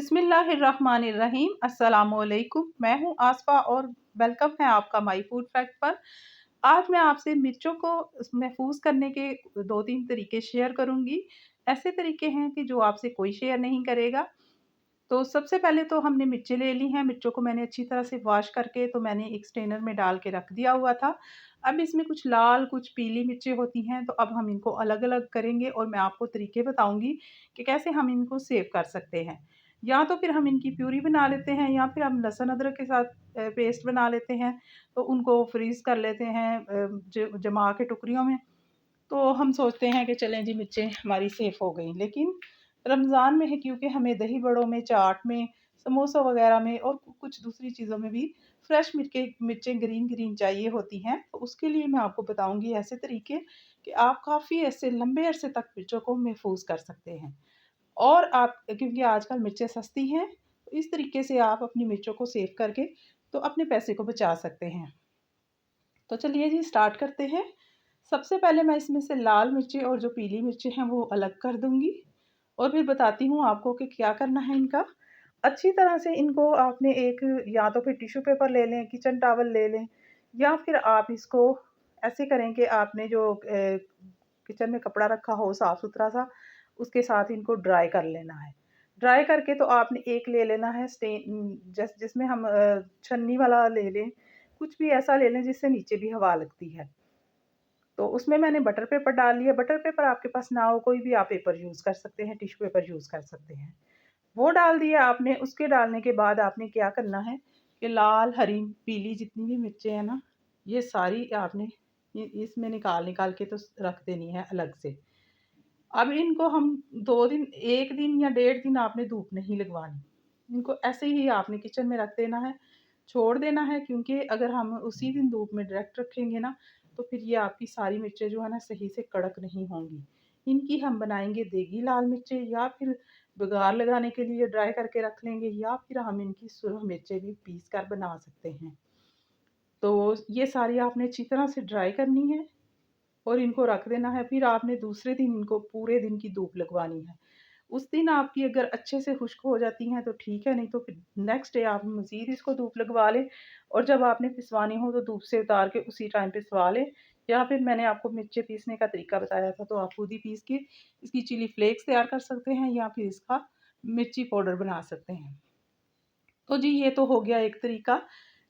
बिस्मिल्लाहिर्रहमानिर्रहीम। अस्सलामुअलैकुम। मैं हूँ आसफ़ा और वेलकम है आपका माय फूड फैक्ट पर। आज मैं आपसे मिर्चों को महफ़ूज़ करने के 2-3 तरीके शेयर करूँगी। ऐसे तरीके हैं कि जो आपसे कोई शेयर नहीं करेगा। तो सबसे पहले तो हमने मिर्चें ले ली हैं। मिर्चों को मैंने अच्छी तरह से वॉश करके तो मैंने एक स्ट्रेनर में डाल के रख दिया हुआ था। अब इसमें कुछ लाल, कुछ पीली मिर्चें होती हैं, तो अब हम इनको अलग-अलग करेंगे और मैं आपको तरीके बताऊँगी कि कैसे हम इनको सेव कर सकते हैं। या तो फिर हम इनकी प्यूरी बना लेते हैं या फिर हम लहसुन अदरक के साथ पेस्ट बना लेते हैं, तो उनको फ्रीज़ कर लेते हैं जमा के टुकड़ियों में। तो हम सोचते हैं कि चलें जी मिर्चें हमारी सेफ़ हो गई। लेकिन रमज़ान में है क्योंकि हमें दही बड़ों में, चाट में, समोसा वग़ैरह में और कुछ दूसरी चीज़ों में भी फ्रेश मिर्चें ग्रीन-ग्रीन चाहिए होती हैं। तो उसके लिए मैं आपको बताऊँगी ऐसे तरीके कि आप काफ़ी ऐसे लंबे अरसे तक मिर्चों को महफ़ूज़ कर सकते हैं। और आप क्योंकि आजकल मिर्चें सस्ती हैं, तो इस तरीके से आप अपनी मिर्चों को सेव करके तो अपने पैसे को बचा सकते हैं। तो चलिए जी स्टार्ट करते हैं। सबसे पहले मैं इसमें से लाल मिर्चें और जो पीली मिर्चें हैं वो अलग कर दूँगी और फिर बताती हूँ आपको कि क्या करना है इनका। अच्छी तरह से इनको आपने एक या तो फिर टिश्यू पेपर ले लें, किचन टॉवल ले लें या फिर आप इसको ऐसे करें कि आपने जो किचन में कपड़ा रखा हो साफ-सुथरा सा, उसके साथ इनको ड्राई कर लेना है। ड्राई करके तो आपने एक ले लेना है जिसमें हम छन्नी वाला ले लें, कुछ भी ऐसा ले लें जिससे नीचे भी हवा लगती है। तो उसमें मैंने बटर पेपर डाल लिया। बटर पेपर आपके पास ना हो, कोई भी आप पेपर यूज़ कर सकते हैं, टिश्यू पेपर यूज़ कर सकते हैं। वो डाल दिया आपने, उसके डालने के बाद आपने क्या करना है कि लाल, हरी, पीली जितनी भी मिर्चें हैं ना, ये सारी आपने इसमें निकाल-निकाल के तो रख देनी है अलग से। अब इनको हम 2 दिन 1 दिन या डेढ़ दिन आपने धूप नहीं लगवानी। इनको ऐसे ही आपने किचन में रख देना है, छोड़ देना है क्योंकि अगर हम उसी दिन धूप में डायरेक्ट रखेंगे ना, तो फिर ये आपकी सारी मिर्चें जो है ना सही से कड़क नहीं होंगी। इनकी हम बनाएँगे देगी लाल मिर्चें या फिर बघार लगाने के लिए ड्राई करके रख लेंगे या फिर हम इनकी सुरख मिर्चें भी पीस कर बना सकते हैं। तो ये सारी आपने अच्छी तरह से ड्राई करनी है और इनको रख देना है। फिर आपने दूसरे दिन इनको पूरे दिन की धूप लगवानी है। उस दिन आपकी अगर अच्छे से खुश्क हो जाती हैं तो ठीक है, नहीं तो फिर नेक्स्ट डे आप मज़ीद इसको धूप लगवा लें और जब आपने पिसवानी हो तो धूप से उतार के उसी टाइम पिसवा लें। या फिर मैंने आपको मिर्चें पीसने का तरीका बताया था, तो आप खुद ही पीस के इसकी चिली फ्लेक्स तैयार कर सकते हैं या फिर इसका मिर्ची पाउडर बना सकते हैं। तो जी ये तो हो गया एक तरीका,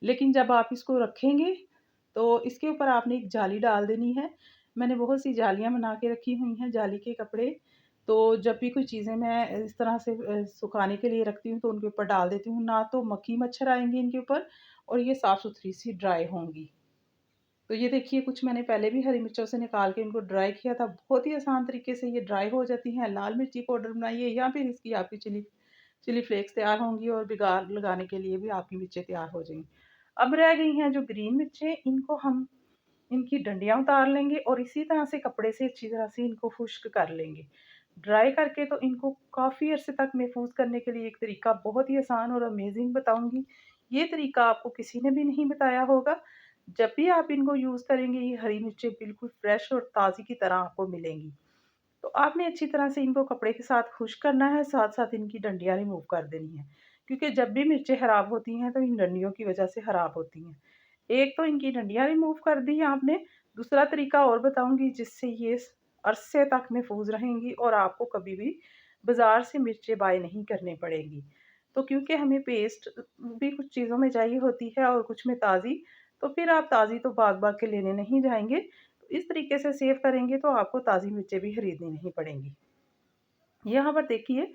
लेकिन जब आप इसको रखेंगे तो इसके ऊपर आपने एक जाली डाल देनी है। मैंने बहुत सी जालियाँ बना के रखी हुई हैं, जाली के कपड़े। तो जब भी कोई चीज़ें मैं इस तरह से सुखाने के लिए रखती हूँ तो उनके ऊपर डाल देती हूँ, ना तो मक्खी मच्छर आएँगे इनके ऊपर और ये साफ़-सुथरी सी ड्राई होंगी। तो ये देखिए कुछ मैंने पहले भी हरी मिर्चों से निकाल के इनको ड्राई किया था, बहुत ही आसान तरीके से ये ड्राई हो जाती हैं। लाल मिर्ची पाउडर बनाइए या फिर इसकी आपकी चिली चिली फ्लेक्स तैयार होंगी और बिगाड़ लगाने के लिए भी आपकी मिर्चें तैयार हो जाएँगी। अब रह गई हैं जो ग्रीन मिर्चें, इनको हम इनकी डंडियाँ उतार लेंगे और इसी तरह से कपड़े से अच्छी तरह से इनको खुश्क कर लेंगे। ड्राई करके तो इनको काफ़ी अरसे तक महफूज़ करने के लिए एक तरीका बहुत ही आसान और अमेज़िंग बताऊँगी। ये तरीका आपको किसी ने भी नहीं बताया होगा। जब भी आप इनको यूज़ करेंगे, ये हरी मिर्चें बिल्कुल फ्रेश और ताज़ी की तरह आपको मिलेंगी। तो आपने अच्छी तरह से इनको कपड़े के साथ खुश्क करना है, साथ-साथ इनकी डंडियाँ रिमूव कर देनी है। क्योंकि जब भी मिर्चें खराब होती हैं, तो इन डंडियों की वज़ह से खराब होती हैं। एक तो इनकी डंडियाँ रिमूव कर दी आपने, दूसरा तरीका और बताऊँगी जिससे ये अरसे तक महफूज़ रहेंगी और आपको कभी भी बाज़ार से मिर्चें बाय नहीं करनी पड़ेंगी। तो क्योंकि हमें पेस्ट भी कुछ चीज़ों में चाहिए होती है और कुछ में ताज़ी, तो फिर आप ताज़ी तो भाग-भाग के लेने नहीं जाएँगे। तो इस तरीके से सेव करेंगे तो आपको ताज़ी मिर्चें भी खरीदनी नहीं पड़ेंगी। यहाँ पर देखिए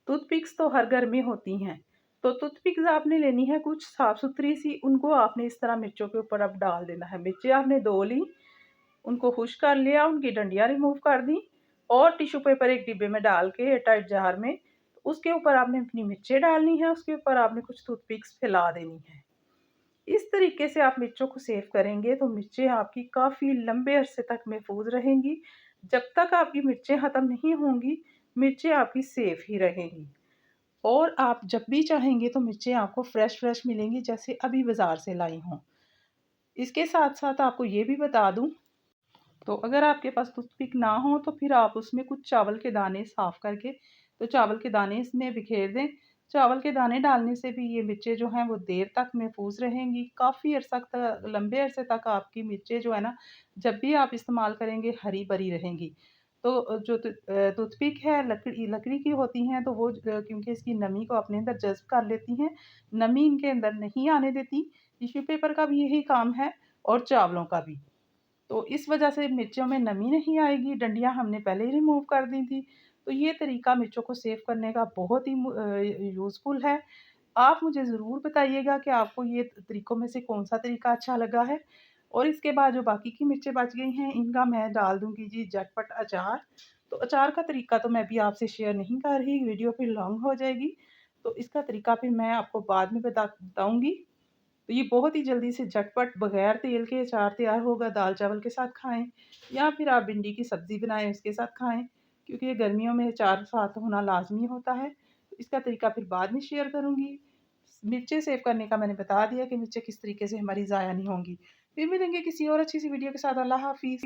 टूथपिक्स तो हर घर में होती हैं, तो टूथपिक्स आपने लेनी है कुछ साफ-सुथरी सी, उनको आपने इस तरह मिर्चों के ऊपर अब डाल देना है। मिर्चें आपने धो ली, उनको खुश्क कर लिया, उनकी डंडियाँ रिमूव कर दी और टिश्यू पेपर एक डिब्बे में डाल के एयरटाइट जार में, उसके ऊपर आपने अपनी मिर्चें डालनी है, उसके ऊपर आपने कुछ टूथपिक्स फैला देनी है। इस तरीके से आप मिर्चों को सेव करेंगे तो मिर्चें आपकी काफ़ी लंबे अरसे तक महफूज़ रहेंगी। जब तक आपकी मिर्चें ख़त्म नहीं होंगी, मिर्चें आपकी सेफ ही रहेंगी। और आप जब भी चाहेंगे तो मिर्चें आपको फ्रेश-फ्रेश मिलेंगी जैसे अभी बाज़ार से लाई हों। इसके साथ-साथ आपको ये भी बता दूँ, तो अगर आपके पास टूथपिक ना हो तो फिर आप उसमें कुछ चावल के दाने साफ़ करके तो चावल के दाने इसमें बिखेर दें। चावल के दाने डालने से भी ये मिर्चें जो हैं वो देर तक महफूज़ रहेंगी, काफ़ी अरसा तक लंबे अरसे तक आपकी मिर्चें जो है ना, जब भी आप इस्तेमाल करेंगे हरी-भरी रहेंगी। तो जो टूथपिक है लकड़ी लकड़ी की होती हैं तो वो क्योंकि इसकी नमी को अपने अंदर जज़्ब कर लेती हैं, नमी इनके अंदर नहीं आने देती। टिश्यू पेपर का भी यही काम है और चावलों का भी। तो इस वजह से मिर्चों में नमी नहीं आएगी, डंडियाँ हमने पहले ही रिमूव कर दी थी। तो ये तरीका मिर्चों को सेव करने का बहुत ही यूज़फुल है। आप मुझे ज़रूर बताइएगा कि आपको ये तरीकों में से कौन-सा तरीका अच्छा लगा है? और इसके बाद जो बाकी की मिर्चें बच गई हैं, इनका मैं डाल दूँगी जी झटपट अचार। तो अचार का तरीका तो मैं अभी आपसे शेयर नहीं कर रही, वीडियो फिर लॉन्ग हो जाएगी। तो इसका तरीका फिर मैं आपको बाद में बताऊँगी। तो ये बहुत ही जल्दी से झटपट बगैर तेल के अचार तैयार होगा, दाल-चावल के साथ खाएँ या फिर आप भिंडी की सब्ज़ी बनाएँ उसके साथ खाएँ, क्योंकि ये गर्मियों में अचार साथ होना लाज़मी होता है। तो इसका तरीका फिर बाद में शेयर करूँगी। मिर्चें सेव करने का मैंने बता दिया कि मिर्चें किस तरीके से हमारी ज़ाया नहीं होंगी। फिर मिलेंगे किसी और अच्छी-सी वीडियो के साथ। अल्लाह हाफ़िज़।